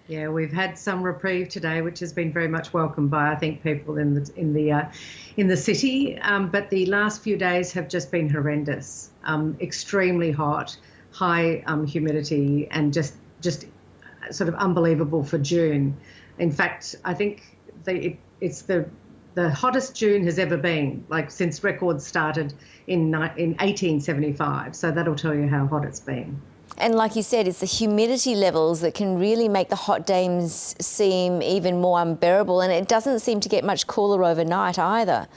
Yeah, we've had some reprieve today, which has been very much welcomed by, I think, people in the city. But the last few days have just been horrendous. Extremely hot, high humidity, and just sort of unbelievable for June. In fact, I think it's the hottest June has ever been, like since records started in 1875. So that'll tell you how hot it's been. And like you said, it's the humidity levels that can really make the hot days seem even more unbearable, and it doesn't seem to get much cooler overnight either.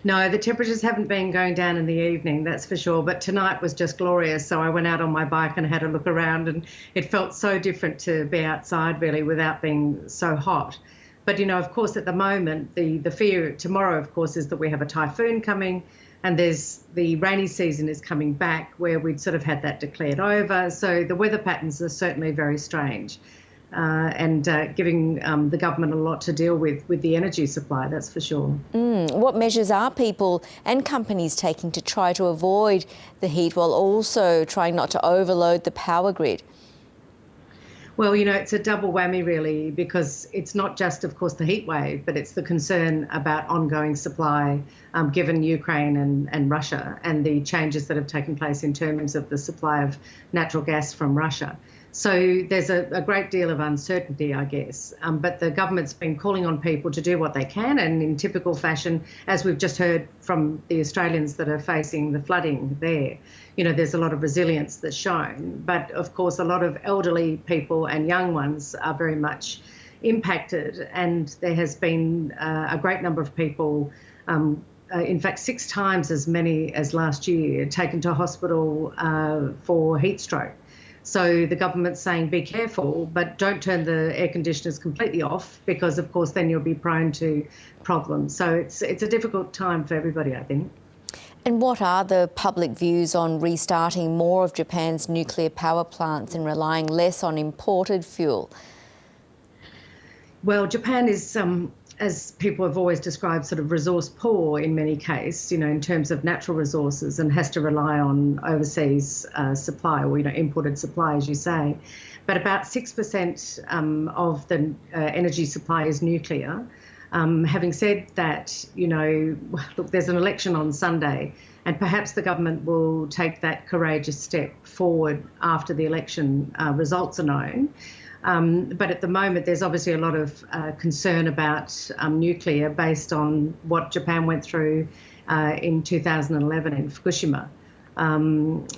No, the temperatures haven't been going down in the evening, that's for sure, but tonight was just glorious. So I went out on my bike and had a look around, and it felt so different to be outside really without being so hot. But, you know, of course, at the moment, the fear tomorrow, of course, is that we have a typhoon coming, and there's the rainy season is coming back where we'd sort of had that declared over. So the weather patterns are certainly very strange and giving the government a lot to deal with the energy supply, that's for sure. What measures are people and companies taking to try to avoid the heat while also trying not to overload the power grid? Well, you know, it's a double whammy really, because it's not just, of course, the heat wave, but it's the concern about ongoing supply given Ukraine and Russia and the changes that have taken place in terms of the supply of natural gas from Russia. So there's a great deal of uncertainty, I guess, but the government's been calling on people to do what they can, and in typical fashion, as we've just heard from the Australians that are facing the flooding there, you know, there's a lot of resilience that's shown, but of course a lot of elderly people and young ones are very much impacted, and there has been a great number of people, in fact 6 times as many as last year, taken to hospital for heat stroke. So the government's saying be careful, but don't turn the air conditioners completely off, because of course then you'll be prone to problems. So it's a difficult time for everybody, I think. And what are the public views on restarting more of Japan's nuclear power plants and relying less on imported fuel? Well, Japan is, as people have always described, sort of resource poor in many cases, you know, in terms of natural resources, and has to rely on overseas supply, or, you know, imported supply, as you say. But about 6% of the energy supply is nuclear. Having said that, you know, look, there's an election on Sunday, and perhaps the government will take that courageous step forward after the election results are known. But at the moment, there's obviously a lot of concern about nuclear based on what Japan went through in 2011 in Fukushima.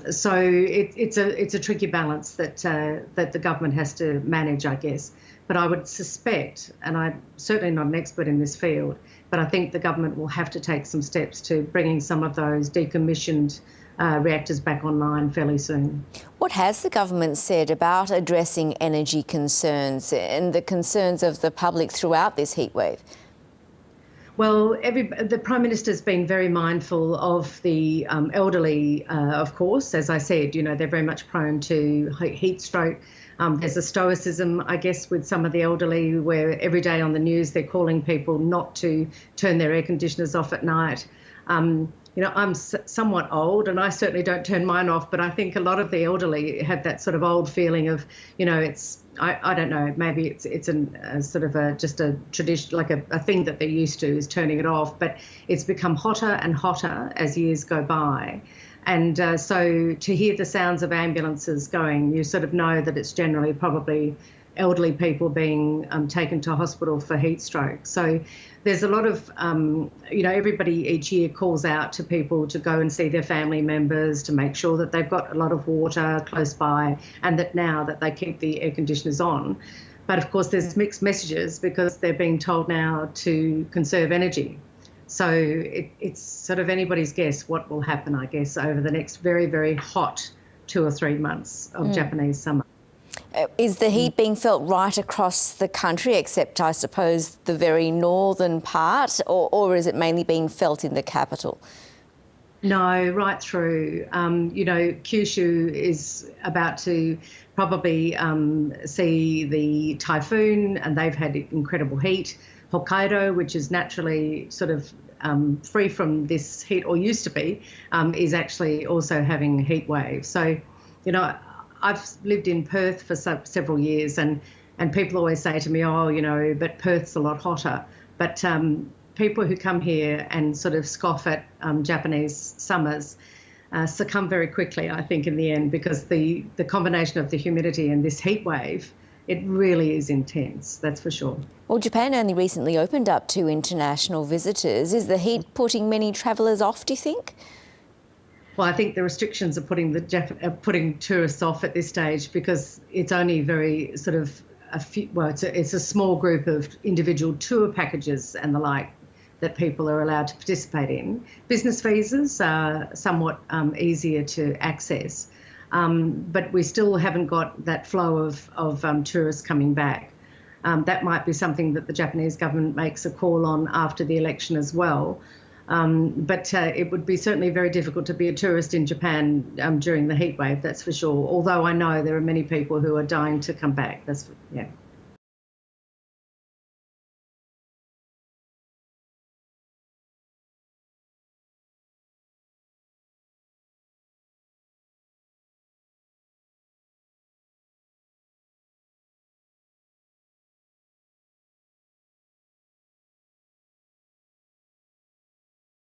So it's a tricky balance that the government has to manage, I guess. But I would suspect, and I'm certainly not an expert in this field, but I think the government will have to take some steps to bringing some of those decommissioned reactors back online fairly soon. What has the government said about addressing energy concerns and the concerns of the public throughout this heatwave? Well, the Prime Minister's been very mindful of the elderly, of course. As I said, you know, they're very much prone to heat stroke. There's a stoicism, I guess, with some of the elderly, where every day on the news they're calling people not to turn their air conditioners off at night. You know, I'm somewhat old, and I certainly don't turn mine off, but I think a lot of the elderly have that sort of old feeling of, you know, I don't know, maybe it's a sort of just a tradition, like a thing that they're used to, is turning it off, but it's become hotter and hotter as years go by. And so to hear the sounds of ambulances going, you sort of know that it's generally probably elderly people being taken to hospital for heat stroke. So there's a lot of, you know, everybody each year calls out to people to go and see their family members, to make sure that they've got a lot of water close by, and that now that they keep the air conditioners on. But of course there's mixed messages, because they're being told now to conserve energy. So it's sort of anybody's guess what will happen, I guess, over the next very, very hot 2 or 3 months of Japanese summer. Is the heat being felt right across the country, except, I suppose, the very northern part, or is it mainly being felt in the capital? No, right through. You know, Kyushu is about to probably see the typhoon, and they've had incredible heat. Hokkaido, which is naturally sort of free from this heat, or used to be, is actually also having a heat wave. So, you know, I've lived in Perth for several years, and people always say to me, oh, but Perth's a lot hotter. But people who come here and sort of scoff at Japanese summers succumb very quickly, I think, in the end, because the combination of the humidity and this heat wave, it really is intense, that's for sure. Well, Japan only recently opened up to international visitors. Is the heat putting many travellers off, do you think? Well, I think the restrictions are putting tourists off at this stage, because it's only very sort of it's a small group of individual tour packages and the like that people are allowed to participate in. Business visas are somewhat easier to access, but we still haven't got that flow of tourists coming back. That might be something that the Japanese government makes a call on after the election as well. But it would be certainly very difficult to be a tourist in Japan during the heat wave, that's for sure. Although I know there are many people who are dying to come back. Yeah.